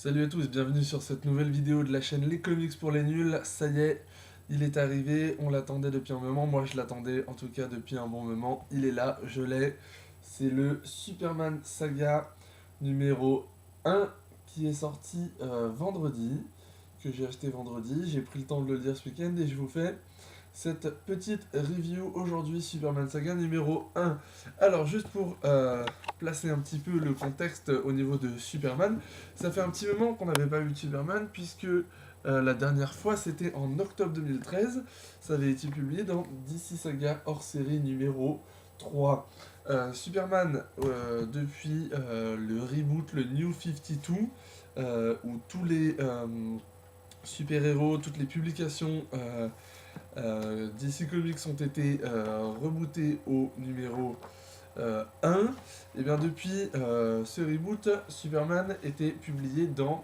Salut à tous, bienvenue sur cette nouvelle vidéo de la chaîne Les Comics pour les Nuls. Ça y est, il est arrivé, on l'attendait depuis un moment, moi je l'attendais en tout cas depuis un bon moment. Il est là, je l'ai. C'est le Superman Saga numéro 1 qui est sorti vendredi, que j'ai acheté vendredi. J'ai pris le temps de le lire ce week-end et je vous fais cette petite review aujourd'hui, Superman Saga numéro 1. Alors, juste pour placer un petit peu le contexte au niveau de Superman, ça fait un petit moment qu'on n'avait pas vu de Superman, puisque la dernière fois c'était en octobre 2013, ça avait été publié dans DC Saga hors série numéro 3. Superman, depuis le reboot, le New 52, où tous les super-héros, toutes les publications DC Comics ont été rebootés au numéro 1, et bien depuis ce reboot, Superman était publié dans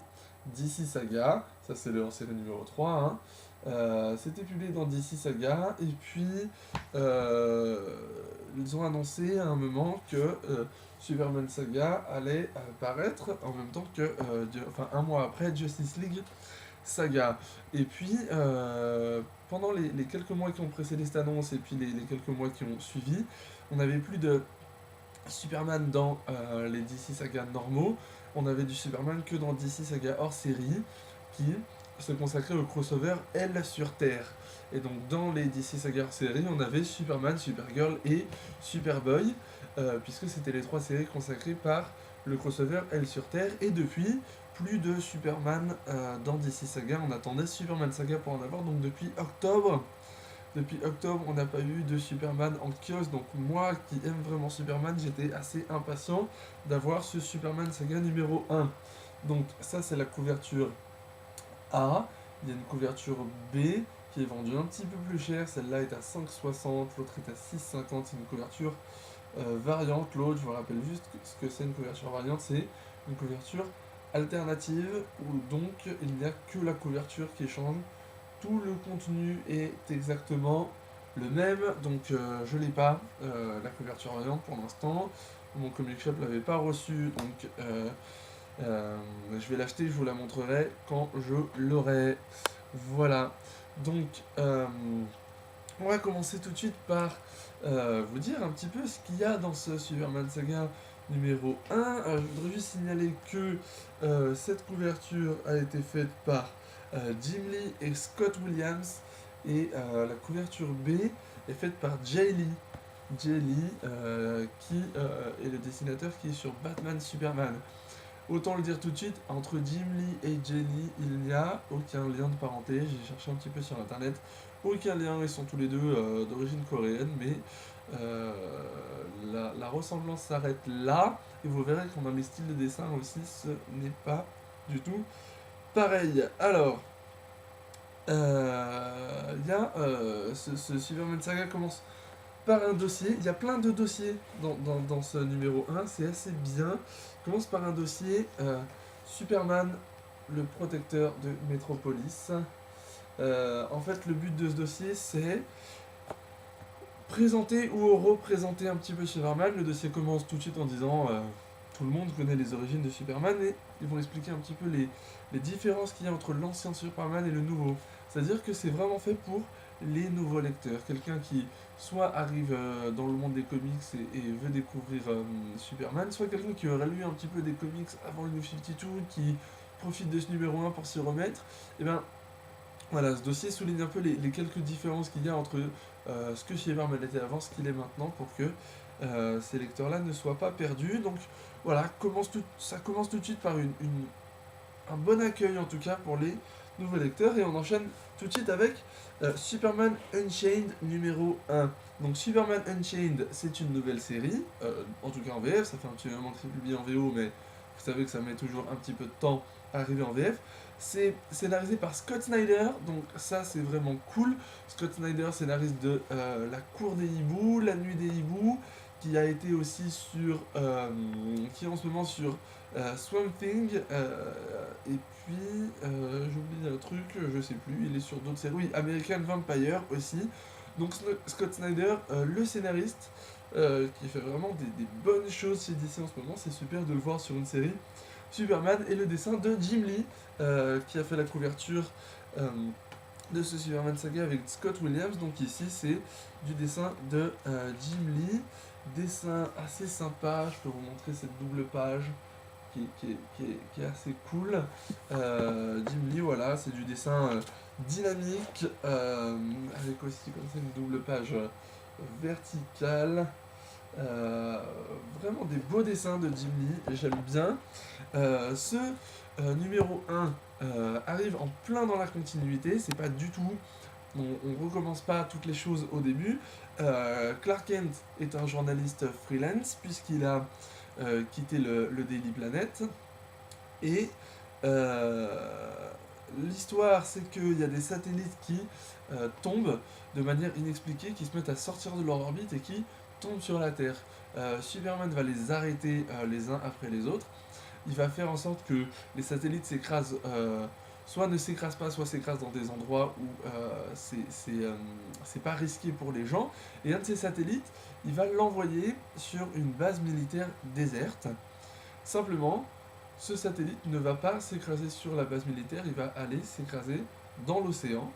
DC Saga, ça c'est le hors-série numéro 3, hein. C'était publié dans DC Saga, et puis ils ont annoncé à un moment que Superman Saga allait apparaître en même temps que, enfin un mois après, Justice League Saga. Et puis, pendant les quelques mois qui ont précédé cette annonce et puis les quelques mois qui ont suivi, on n'avait plus de Superman dans les DC Saga normaux, on avait du Superman que dans DC Saga hors série, qui se consacrait au crossover Elle sur Terre. Et donc dans les DC Saga hors série, on avait Superman, Supergirl et Superboy, puisque c'était les trois séries consacrées par le crossover Elle sur Terre. Et depuis, plus de Superman dans DC Saga, on attendait Superman Saga pour en avoir, donc depuis octobre, on n'a pas eu de Superman en kiosque, donc moi qui aime vraiment Superman, j'étais assez impatient d'avoir ce Superman Saga numéro 1. Donc ça c'est la couverture A, il y a une couverture B qui est vendue un petit peu plus cher, celle-là est à 5,60, l'autre est à 6,50, c'est une couverture variante. L'autre, je vous rappelle juste ce que c'est une couverture variante, c'est une couverture alternative où donc il n'y a que la couverture qui change, tout le contenu est exactement le même, donc je l'ai pas, la couverture variante pour l'instant. Mon comic shop l'avait pas reçu, donc je vais l'acheter, je vous la montrerai quand je l'aurai. Voilà, donc on va commencer tout de suite par vous dire un petit peu ce qu'il y a dans ce Superman Saga numéro 1. Je voudrais juste signaler que cette couverture a été faite par Jim Lee et Scott Williams, et la couverture B est faite par Jay Lee. Jay Lee, qui est le dessinateur qui est sur Batman Superman. Autant le dire tout de suite, entre Jim Lee et Jay Lee, il n'y a aucun lien de parenté. J'ai cherché un petit peu sur internet. Aucun lien, ils sont tous les deux d'origine coréenne, mais la ressemblance s'arrête là. Et vous verrez qu'on a les styles de dessin aussi, ce n'est pas du tout pareil. Alors, ce Superman Saga commence par un dossier. Il y a plein de dossiers dans ce numéro 1, c'est assez bien. Il commence par un dossier Superman, le protecteur de Metropolis. En fait, le but de ce dossier, c'est présenter ou représenter un petit peu Superman. Le dossier commence tout de suite en disant tout le monde connaît les origines de Superman, et ils vont expliquer un petit peu les différences qu'il y a entre l'ancien Superman et le nouveau. C'est-à-dire que c'est vraiment fait pour les nouveaux lecteurs. Quelqu'un qui soit arrive dans le monde des comics et veut découvrir Superman, soit quelqu'un qui aurait lu un petit peu des comics avant le New 52, qui profite de ce numéro 1 pour s'y remettre. Et bien voilà, ce dossier souligne un peu les quelques différences qu'il y a entre ce que Superman était avant, ce qu'il est maintenant, pour que ces lecteurs-là ne soient pas perdus. Donc voilà, ça commence tout de suite par un bon accueil en tout cas pour les nouveaux lecteurs, et on enchaîne tout de suite avec Superman Unchained numéro 1. Donc Superman Unchained, c'est une nouvelle série, en tout cas en VF, ça fait un petit moment que c'est publié en VO, mais vous savez que ça met toujours un petit peu de temps à arriver en VF. C'est scénarisé par Scott Snyder, donc ça c'est vraiment cool. Scott Snyder, scénariste de La Cour des Hiboux, La Nuit des Hiboux, qui a été aussi qui est en ce moment sur Swamp Thing, et puis j'oublie un truc, je sais plus, il est sur d'autres séries, oui, American Vampire aussi. Donc Scott Snyder, le scénariste, qui fait vraiment des bonnes choses chez DC en ce moment, c'est super de le voir sur une série Superman et le dessin de Jim Lee, qui a fait la couverture euh, de ce Superman saga avec Scott Williams. Donc ici c'est du dessin de Jim Lee, dessin assez sympa, je peux vous montrer cette double page qui est assez cool. Jim Lee, voilà, c'est du dessin dynamique, avec aussi comme ça une double page verticale. Vraiment des beaux dessins de Jim Lee, j'aime bien. Ce numéro 1 arrive en plein dans la continuité, c'est pas du tout, on recommence pas toutes les choses au début. Clark Kent est un journaliste freelance puisqu'il a quitté le Daily Planet, et l'histoire c'est qu'il y a des satellites qui tombent de manière inexpliquée, qui se mettent à sortir de leur orbite et qui tombent sur la Terre. Superman va les arrêter les uns après les autres. Il va faire en sorte que les satellites s'écrasent, soit ne s'écrasent pas, soit s'écrasent dans des endroits où c'est pas risqué pour les gens. Et un de ces satellites, il va l'envoyer sur une base militaire déserte. Simplement, ce satellite ne va pas s'écraser sur la base militaire, il va aller s'écraser dans l'océan.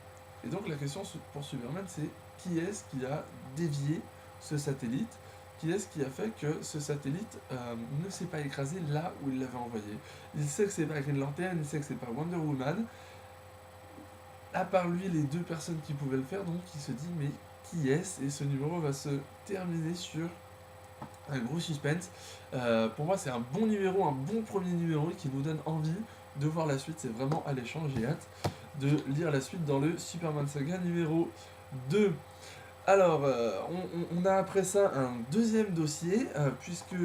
Et donc la question pour Superman, c'est qui est-ce qui a dévié ce satellite? Qui est-ce qui a fait que ce satellite ne s'est pas écrasé là où il l'avait envoyé? Il sait que c'est pas Green Lantern, il sait que c'est pas Wonder Woman. À part lui, les deux personnes qui pouvaient le faire, donc il se dit mais qui est-ce? Et ce numéro va se terminer sur un gros suspense. Pour moi, c'est un bon numéro, un bon premier numéro qui nous donne envie de voir la suite. C'est vraiment alléchant, j'ai hâte de lire la suite dans le Superman Saga numéro 2. Alors, on a après ça un deuxième dossier, puisque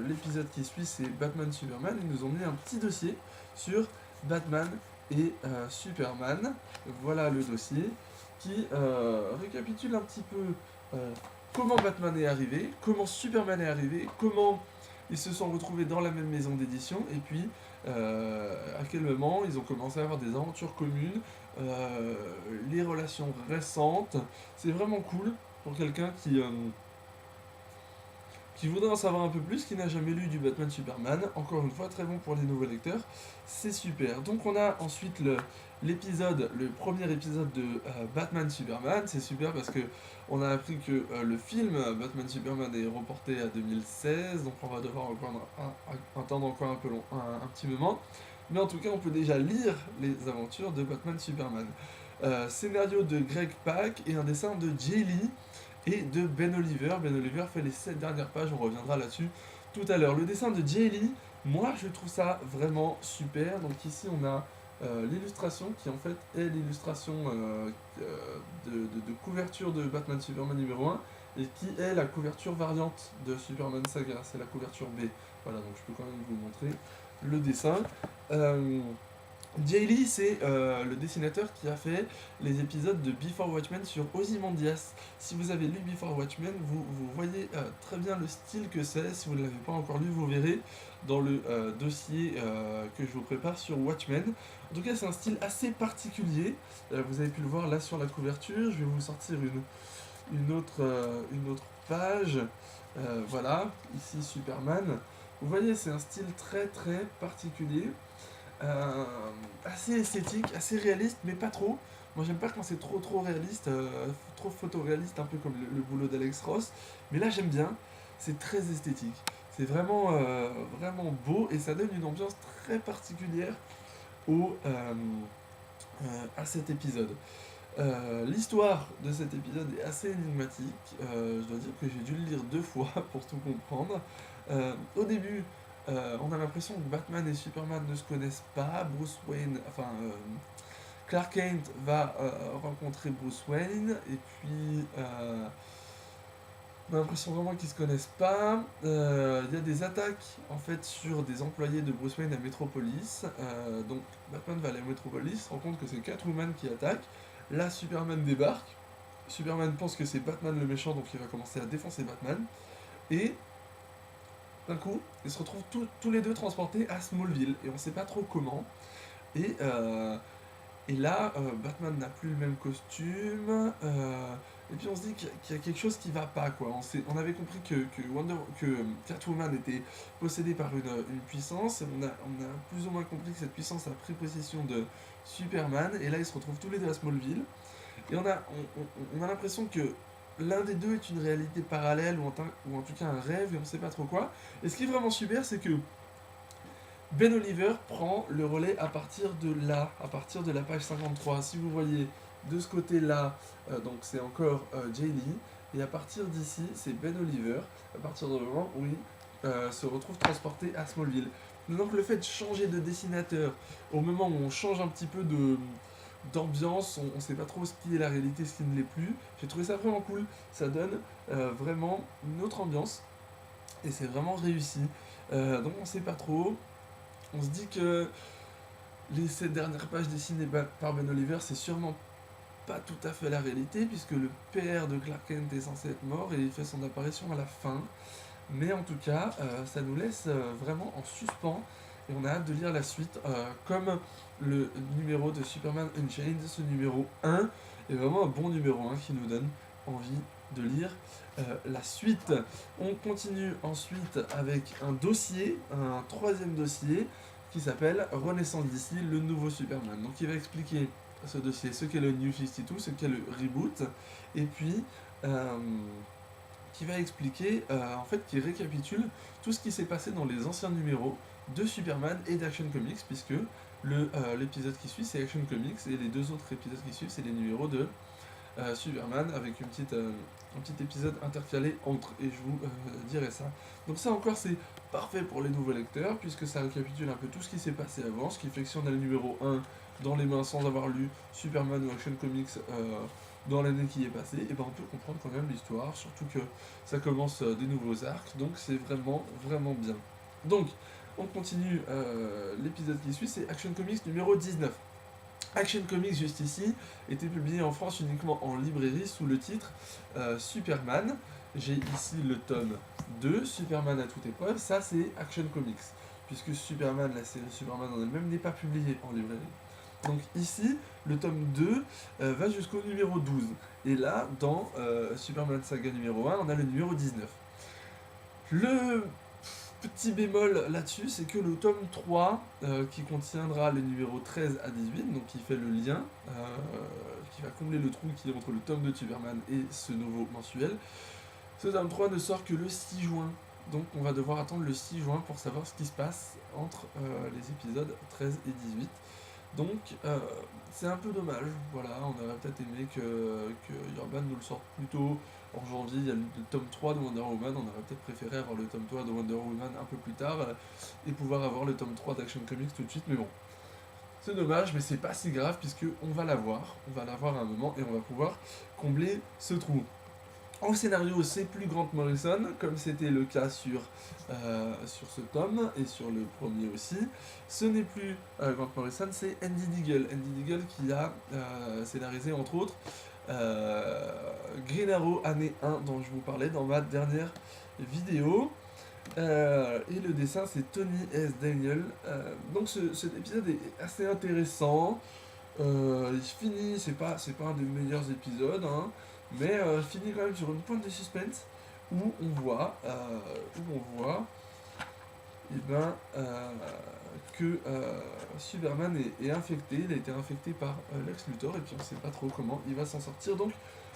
l'épisode qui suit c'est Batman Superman. Ils nous ont mis un petit dossier sur Batman et Superman. Voilà le dossier qui récapitule un petit peu comment Batman est arrivé, comment Superman est arrivé, comment ils se sont retrouvés dans la même maison d'édition, et puis à quel moment ils ont commencé à avoir des aventures communes, les relations récentes. C'est vraiment cool pour quelqu'un qui voudrait en savoir un peu plus, qui n'a jamais lu du Batman Superman. Encore une fois, très bon pour les nouveaux lecteurs, c'est super. Donc on a ensuite le premier épisode de Batman Superman. C'est super parce que on a appris que le film Batman Superman est reporté à 2016, donc on va devoir encore attendre encore un peu long, un petit moment. Mais en tout cas, on peut déjà lire les aventures de Batman Superman. Scénario de Greg Pak et un dessin de Jay Lee et de Ben Oliver. Ben Oliver fait les 7 dernières pages, on reviendra là-dessus tout à l'heure. Le dessin de Jay Lee, moi je trouve ça vraiment super. Donc ici on a l'illustration qui en fait est l'illustration de couverture de Batman Superman numéro 1 et qui est la couverture variante de Superman Saga, c'est la couverture B. Voilà, donc je peux quand même vous montrer le dessin. Jay Lee, c'est le dessinateur qui a fait les épisodes de Before Watchmen sur Ozymandias. Si vous avez lu Before Watchmen, vous voyez très bien le style que c'est. Si vous ne l'avez pas encore lu, vous verrez dans le dossier que je vous prépare sur Watchmen. En tout cas, c'est un style assez particulier. Vous avez pu le voir là sur la couverture. Je vais vous sortir une autre page. Voilà, ici Superman. Vous voyez, c'est un style très très particulier. Assez esthétique, assez réaliste, mais pas trop. Moi j'aime pas quand c'est trop réaliste, trop photoréaliste, un peu comme le boulot d'Alex Ross. Mais là j'aime bien, c'est très esthétique. C'est vraiment beau et ça donne une ambiance très particulière à cet épisode. L'histoire de cet épisode est assez énigmatique. Je dois dire que j'ai dû le lire 2 fois pour tout comprendre. Au début, on a l'impression que Batman et Superman ne se connaissent pas. Clark Kent va rencontrer Bruce Wayne et puis on a l'impression vraiment qu'ils se connaissent pas. Il y a des attaques en fait sur des employés de Bruce Wayne à Metropolis. Donc Batman va aller à Metropolis, se rend compte que c'est Catwoman qui attaque. Là, Superman débarque. Superman pense que c'est Batman le méchant, donc il va commencer à défoncer Batman. Et d'un coup, ils se retrouvent tous les deux transportés à Smallville. Et on sait pas trop comment. Et là, Batman n'a plus le même costume. et puis on se dit qu'il y a quelque chose qui va pas, quoi. On avait compris que Catwoman était possédée par une puissance, on a plus ou moins compris que cette puissance a pris possession de Superman, et là ils se retrouvent tous les deux à Smallville, et on a l'impression que l'un des deux est une réalité parallèle, ou en tout cas un rêve, et on sait pas trop quoi. Et ce qui est vraiment super, c'est que Ben Oliver prend le relais à partir de là, à partir de la page 53. Si vous voyez de ce côté-là, donc c'est encore Jay Lee, et à partir d'ici, c'est Ben Oliver, à partir du moment où il se retrouve transporté à Smallville. Donc le fait de changer de dessinateur, au moment où on change un petit peu d'ambiance, on ne sait pas trop ce qui est la réalité, ce qui ne l'est plus, j'ai trouvé ça vraiment cool, ça donne vraiment une autre ambiance, et c'est vraiment réussi. Donc on ne sait pas trop, on se dit que les 7 dernières pages dessinées par Ben Oliver, c'est sûrement pas tout à fait la réalité, puisque le père de Clark Kent est censé être mort et il fait son apparition à la fin. Mais en tout cas, ça nous laisse vraiment en suspens et on a hâte de lire la suite. Comme le numéro de Superman Unchained, ce numéro 1 est vraiment un bon numéro 1 qui nous donne envie de lire la suite. On continue ensuite avec un dossier, un troisième dossier qui s'appelle Renaissance d'ici, le nouveau Superman. Donc il va expliquer ce dossier, ce qu'est le New 52, ce qu'est le reboot, et puis qui va expliquer, en fait, qui récapitule tout ce qui s'est passé dans les anciens numéros de Superman et d'Action Comics, puisque l'épisode qui suit c'est Action Comics, et les deux autres épisodes qui suivent c'est les numéros de Superman, avec un petit épisode intercalé entre, et je vous dirai ça. Donc ça encore c'est parfait pour les nouveaux lecteurs, puisque ça récapitule un peu tout ce qui s'est passé avant, ce qui fait que si on a le numéro 1 dans les mains sans avoir lu Superman ou Action Comics dans l'année qui est passée, et ben on peut comprendre quand même l'histoire, surtout que ça commence des nouveaux arcs, donc c'est vraiment vraiment bien. Donc on continue l'épisode qui suit, c'est Action Comics numéro 19. Action Comics juste ici était publié en France uniquement en librairie sous le titre Superman. J'ai ici le tome 2, Superman à toute épreuve, ça c'est Action Comics, puisque Superman, la série Superman en elle-même, n'est pas publiée en librairie. Donc ici, le tome 2 va jusqu'au numéro 12. Et là, dans Superman Saga numéro 1, on a le numéro 19. Le petit bémol là-dessus, c'est que le tome 3, qui contiendra les numéros 13 à 18, donc qui fait le lien, qui va combler le trou qui est entre le tome 2 de Superman et ce nouveau mensuel, ce tome 3 ne sort que le 6 juin. Donc on va devoir attendre le 6 juin pour savoir ce qui se passe entre les épisodes 13 et 18. Donc c'est un peu dommage, voilà, on aurait peut-être aimé que Urban nous le sorte plus tôt. En janvier, il y a le tome 3 de Wonder Woman, on aurait peut-être préféré avoir le tome 3 de Wonder Woman un peu plus tard et pouvoir avoir le tome 3 d'Action Comics tout de suite, mais bon. C'est dommage, mais c'est pas si grave puisque on va l'avoir à un moment et on va pouvoir combler ce trou. En scénario, c'est plus Grant Morrison, comme c'était le cas sur ce tome, et sur le premier aussi. Ce n'est plus Grant Morrison, c'est Andy Deagle. Andy Deagle qui a scénarisé, entre autres, Green Arrow année 1, dont je vous parlais dans ma dernière vidéo. Et le dessin, c'est Tony S. Daniel. Donc cet épisode est assez intéressant. Il finit, c'est pas un des meilleurs épisodes, hein, mais finit quand même sur une pointe de suspense où on voit, eh ben, que Superman est infecté, il a été infecté par Lex Luthor, et puis on sait pas trop comment il va s'en sortir. Donc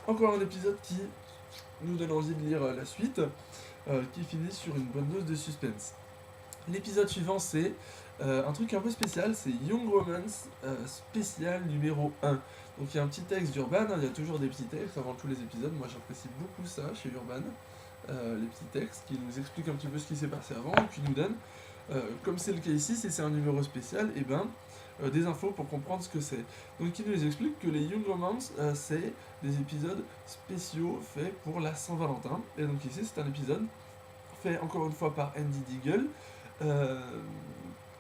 encore un épisode qui nous donne envie de lire la suite, qui finit sur une bonne dose de suspense. L'épisode suivant c'est un truc un peu spécial, c'est Young Romance spécial numéro 1. Donc il y a un petit texte d'Urban, hein, il y a toujours des petits textes avant tous les épisodes, moi j'apprécie beaucoup ça chez Urban, les petits textes qui nous expliquent un petit peu ce qui s'est passé avant, et puis nous donnent, comme c'est le cas ici, si c'est un numéro spécial, et ben des infos pour comprendre ce que c'est. Donc il nous explique que les Young Romance, c'est des épisodes spéciaux faits pour la Saint-Valentin, et donc ici c'est un épisode fait encore une fois par Andy Deagle,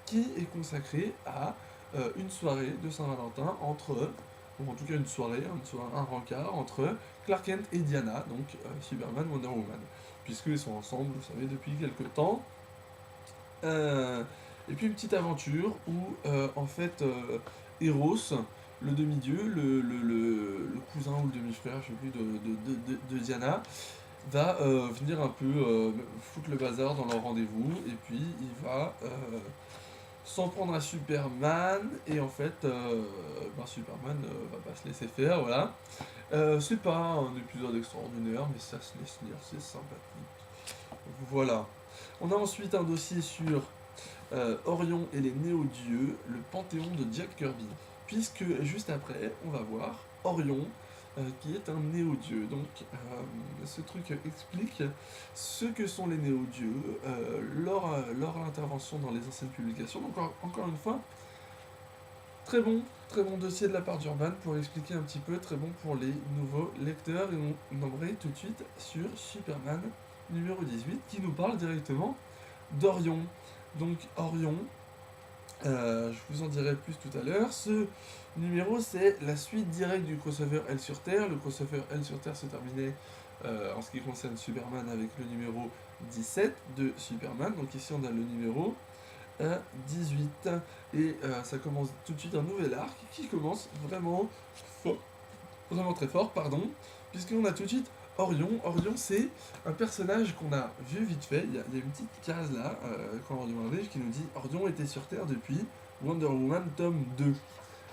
qui est consacré à une soirée de Saint-Valentin entre, ou en tout cas une soirée, un rencard entre Clark Kent et Diana, donc Superman, Wonder Woman, puisqu'ils sont ensemble, vous savez, depuis quelques temps. Et puis une petite aventure où, en fait, Eros, le demi-dieu, le cousin ou le demi-frère, je sais plus, de Diana, va venir un peu foutre le bazar dans leur rendez-vous, et puis il va s'en prendre à Superman, et en fait, Superman va pas se laisser faire, voilà. C'est pas un épisode extraordinaire, mais ça se laisse lire, c'est sympathique. Voilà. On a ensuite un dossier sur Orion et les Néo-Dieux, le panthéon de Jack Kirby. Puisque juste après, on va voir Orion, qui est un néo-dieu. Donc, ce truc explique ce que sont les néo-dieux, leur intervention dans les anciennes publications. Donc, encore une fois, très bon dossier de la part d'Urban pour expliquer un petit peu, très bon pour les nouveaux lecteurs. Et on embraye tout de suite sur Superman numéro 18, qui nous parle directement d'Orion. Donc, Orion, je vous en dirai plus tout à l'heure. Ce numéro, c'est la suite directe du crossover L sur Terre. Le crossover L sur Terre se terminait en ce qui concerne Superman avec le numéro 17 de Superman. Donc ici, on a le numéro 18. Et ça commence tout de suite un nouvel arc qui commence vraiment fort, vraiment très fort, pardon, puisqu'on a tout de suite Orion. Orion, c'est un personnage qu'on a vu vite fait. Il y a une petite case là, quand Orion arrive, qui nous dit Orion était sur Terre depuis Wonder Woman tome 2.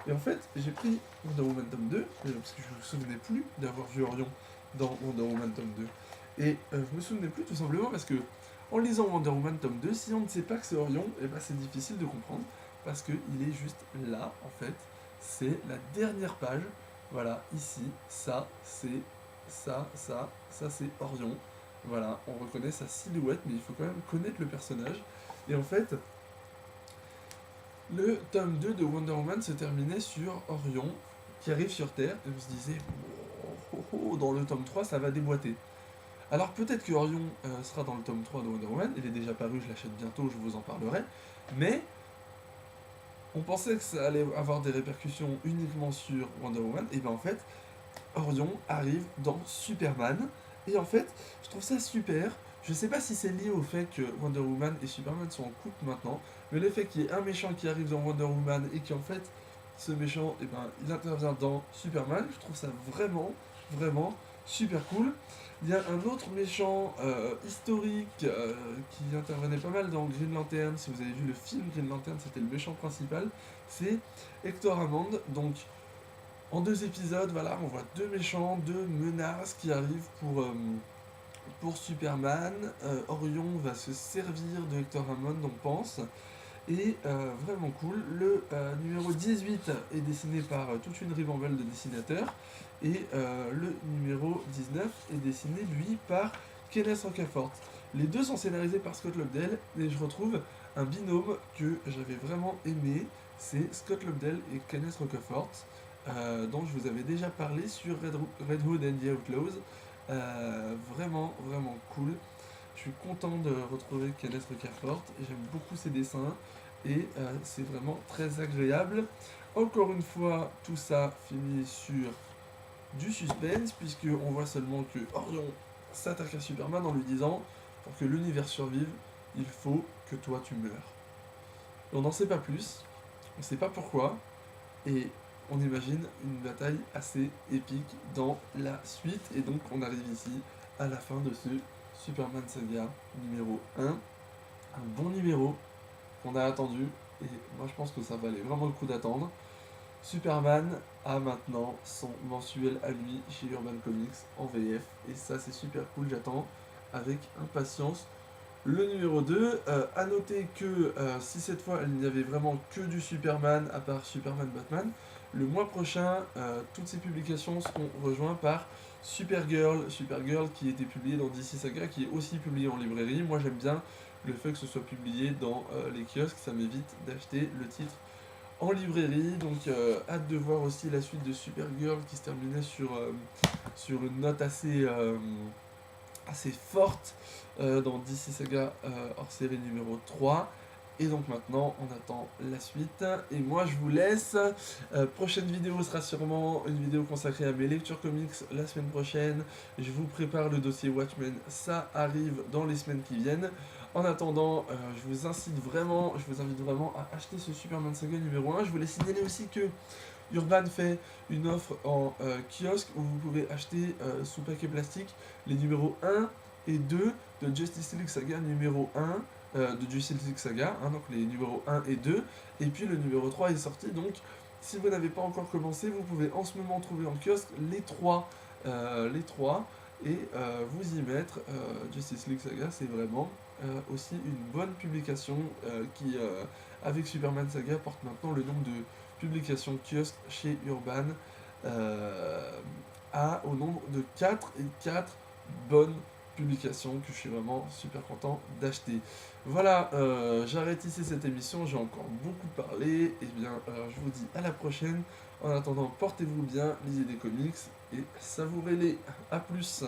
Et en fait, j'ai pris Wonder Woman tome 2, parce que je me souvenais plus d'avoir vu Orion dans Wonder Woman tome 2. Et je me souvenais plus tout simplement parce que, en lisant Wonder Woman tome 2, si on ne sait pas que c'est Orion, et ben c'est difficile de comprendre, parce qu'il est juste là, en fait. C'est la dernière page. Voilà, ici, ça, c'est ça c'est Orion. Voilà, on reconnaît sa silhouette, mais il faut quand même connaître le personnage. Et en fait, le tome 2 de Wonder Woman se terminait sur Orion, qui arrive sur Terre, et on se disait, dans le tome 3, ça va déboîter. Alors peut-être que Orion sera dans le tome 3 de Wonder Woman, il est déjà paru, je l'achète bientôt, je vous en parlerai, mais on pensait que ça allait avoir des répercussions uniquement sur Wonder Woman, et bien en fait, Orion arrive dans Superman, et en fait, je trouve ça super. Je sais pas si c'est lié au fait que Wonder Woman et Superman sont en couple maintenant, mais le fait qu'il y ait un méchant qui arrive dans Wonder Woman et qui en fait, ce méchant, et ben, il intervient dans Superman, je trouve ça vraiment super cool. Il y a un autre méchant historique qui intervenait pas mal dans Green Lantern. Si vous avez vu le film Green Lantern, c'était le méchant principal. C'est Hector Hammond. Donc, en 2 épisodes, voilà, on voit 2 méchants, 2 menaces qui arrivent pour Superman. Orion va se servir de Hector Hammond, on pense. Et vraiment cool. Le numéro 18 est dessiné par toute une ribambelle de dessinateurs. Et le numéro 19 est dessiné, lui, par Kenneth Rocafort. Les deux sont scénarisés par Scott Lobdell. Et je retrouve un binôme que j'avais vraiment aimé. C'est Scott Lobdell et Kenneth Rocafort, dont je vous avais déjà parlé sur Red Hood and the Outlaws. Vraiment cool. Je suis content de retrouver Kenneth Rocafort, j'aime beaucoup ses dessins et c'est vraiment très agréable. Encore une fois, tout ça finit sur du suspense, puisqu'on voit seulement que Orion s'attaque à Superman en lui disant pour que l'univers survive, il faut que toi tu meurs. Et on n'en sait pas plus, on ne sait pas pourquoi, et on imagine une bataille assez épique dans la suite, et donc on arrive ici à la fin de ce Superman Saga numéro 1, un bon numéro qu'on a attendu, et moi je pense que ça valait vraiment le coup d'attendre. Superman a maintenant son mensuel à lui chez Urban Comics en VF, et ça c'est super cool, j'attends avec impatience le numéro 2. À noter que si cette fois il n'y avait vraiment que du Superman à part Superman Batman, le mois prochain toutes ces publications seront rejointes par Supergirl qui était publié dans DC Saga, qui est aussi publié en librairie. Moi j'aime bien le fait que ce soit publié dans les kiosques, ça m'évite d'acheter le titre en librairie. Donc hâte de voir aussi la suite de Supergirl qui se terminait sur une note assez forte dans DC Saga hors série numéro 3. Et donc maintenant on attend la suite, et moi je vous laisse. Prochaine vidéo sera sûrement une vidéo consacrée à mes lectures comics la semaine prochaine. Je vous prépare le dossier Watchmen, ça arrive dans les semaines qui viennent. En attendant, je vous invite vraiment à acheter ce Superman Saga numéro 1. Je voulais signaler aussi que Urban fait une offre en kiosque où vous pouvez acheter sous paquet plastique les numéros 1 et 2 de Justice League Saga numéro 1, de Justice League Saga, hein, donc les numéros 1 et 2, et puis le numéro 3 est sorti, donc si vous n'avez pas encore commencé, vous pouvez en ce moment trouver en kiosque les trois et vous y mettre. Justice League Saga, c'est vraiment aussi une bonne publication qui, avec Superman Saga, porte maintenant le nombre de publications kiosque chez Urban au nombre de 4 et 4 bonnes publications que je suis vraiment super content d'acheter. Voilà, j'arrête ici cette émission, j'ai encore beaucoup parlé, et bien je vous dis à la prochaine. En attendant, portez-vous bien, lisez des comics et savourez-les. A plus.